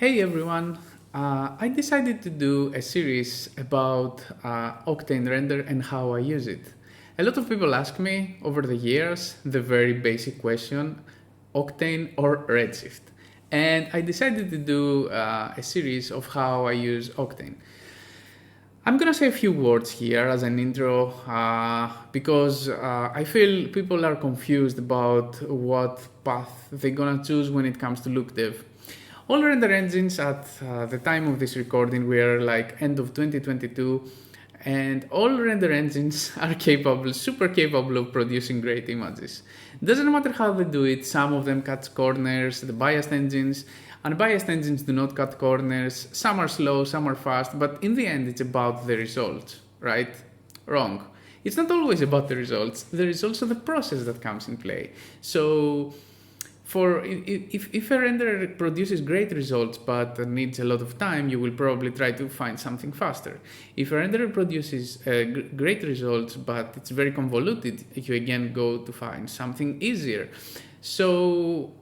Hey everyone, I decided to do a series about Octane render and how I use it. A lot of people ask me over the years the very basic question, Octane or Redshift? And I decided to do a series of how I use Octane. I'm gonna say a few words here as an intro because I feel people are confused about what path they're gonna choose when it comes to look dev. All render engines at the time of this recording were like end of 2022, and all render engines are capable, super capable of producing great images. Doesn't matter how they do it, some of them cut corners, the biased engines. Unbiased engines do not cut corners, some are slow, some are fast, but in the end it's about the results, right? Wrong. It's not always about the results, there is also the process that comes in play. So if a renderer produces great results but needs a lot of time, you will probably try to find something faster. If a renderer produces great results but it's very convoluted, you again go to find something easier. So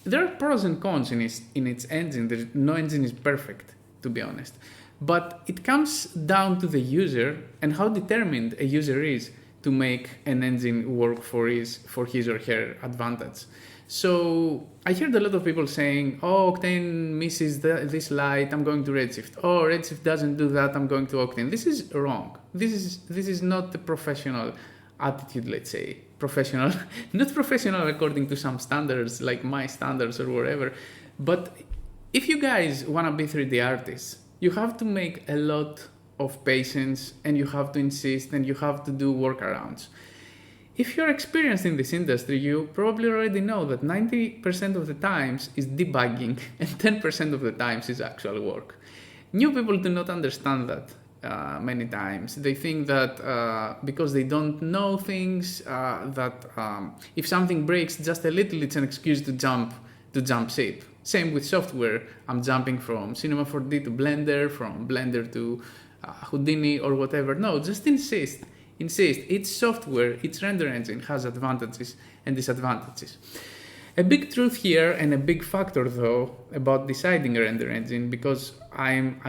there are pros and cons in its engine. No engine is perfect, to be honest. But it comes down to the user and how determined a user is to make an engine work for his or her advantage. So I heard a lot of people saying, oh, Octane misses this light, I'm going to Redshift. Oh, Redshift doesn't do that, I'm going to Octane. This is wrong. This is not the professional attitude, let's say. Professional, not professional according to some standards like my standards or whatever. But if you guys want to be 3D artists, you have to make a lot of patience and you have to insist and you have to do workarounds. If you're experienced in this industry, you probably already know that 90% of the times is debugging and 10% of the times is actual work. New people do not understand that many times. They think that because they don't know things, that if something breaks just a little, it's an excuse to jump ship. Same with software. I'm jumping from Cinema 4D to Blender, from Blender to Houdini or whatever. No, just insist. Each software, each render engine has advantages and disadvantages. A big truth here and a big factor though about deciding a render engine, because I'm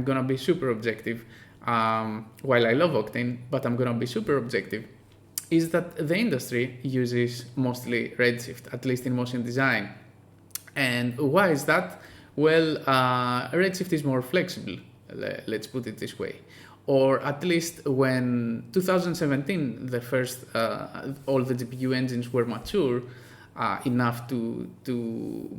gonna be super objective, while I love Octane, but I'm gonna be super objective, is that the industry uses mostly Redshift, at least in motion design. And why is that? Well, Redshift is more flexible, let's put it this way. Or at least when 2017, the first, all the GPU engines were mature enough to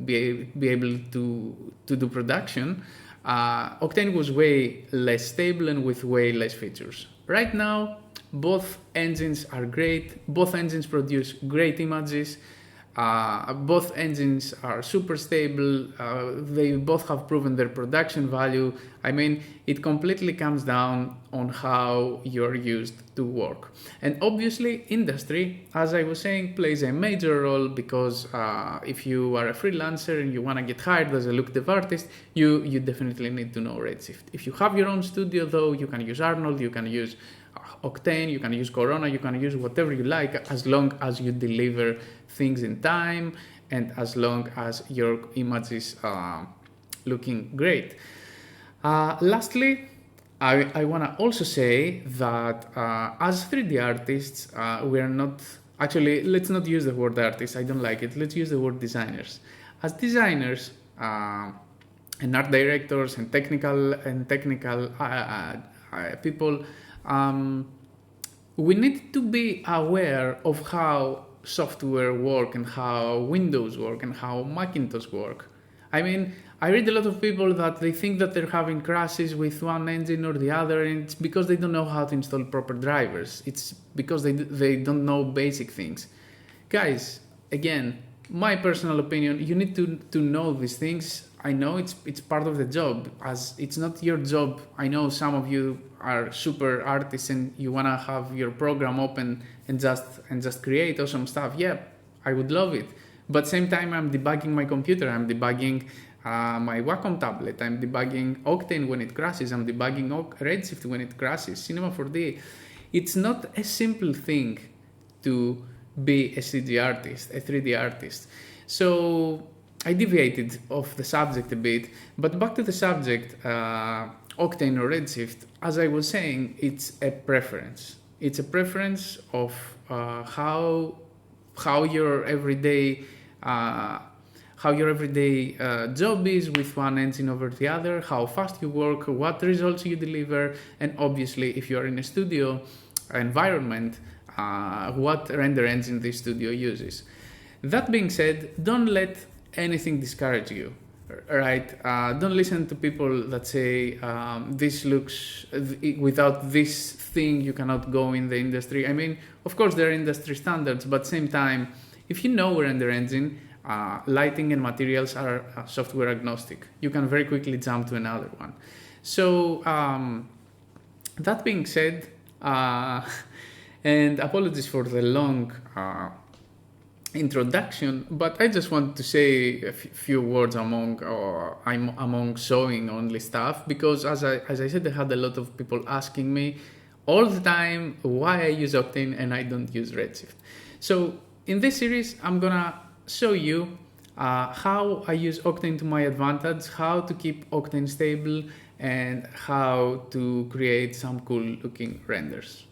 be able to do production, Octane was way less stable and with way less features. Right now, both engines are great. Both engines produce great images. Both engines are super stable. They both have proven their production value. I mean, it completely comes down on how you're used to work. And obviously, industry, as I was saying, plays a major role because if you are a freelancer and you want to get hired as a look dev artist, you definitely need to know Redshift. If you have your own studio, though, you can use Arnold, you can use Octane, you can use Corona, you can use whatever you like, as long as you deliver things in time and as long as your image is looking great. Lastly, I want to also say that as 3D artists, we are not, actually, let's not use the word artists, I don't like it, let's use the word designers. As designers and art directors and technical people, we need to be aware of how software work and how Windows work and how Macintosh work. I mean, I read a lot of people that they think that they're having crashes with one engine or the other, and it's because they don't know how to install proper drivers. It's because they don't know basic things. Guys, again, my personal opinion, you need to know these things. I know it's part of the job, as it's not your job. I know some of you are super artists and you wanna have your program open and just create awesome stuff. Yeah, I would love it. But same time, I'm debugging my computer. I'm debugging my Wacom tablet. I'm debugging Octane when it crashes. I'm debugging Redshift when it crashes. Cinema 4D. It's not a simple thing to be a CG artist, a 3D artist. So I deviated off the subject a bit, but back to the subject, Octane or Redshift, as I was saying, it's a preference. It's a preference of how your everyday job is with one engine over the other, how fast you work, what results you deliver, and obviously if you are in a studio environment, what render engine the studio uses. That being said, don't let anything discourage you, right? Don't listen to people that say this looks without this thing you cannot go in the industry. I mean, of course there are industry standards, but same time, if you know render engine, lighting and materials are software agnostic. You can very quickly jump to another one. So that being said, and apologies for the long introduction, but I just want to say a few words among showing only stuff, because as I said, I had a lot of people asking me all the time why I use Octane and I don't use Redshift. So in this series, I'm gonna show you how I use Octane to my advantage, how to keep Octane stable, and how to create some cool looking renders.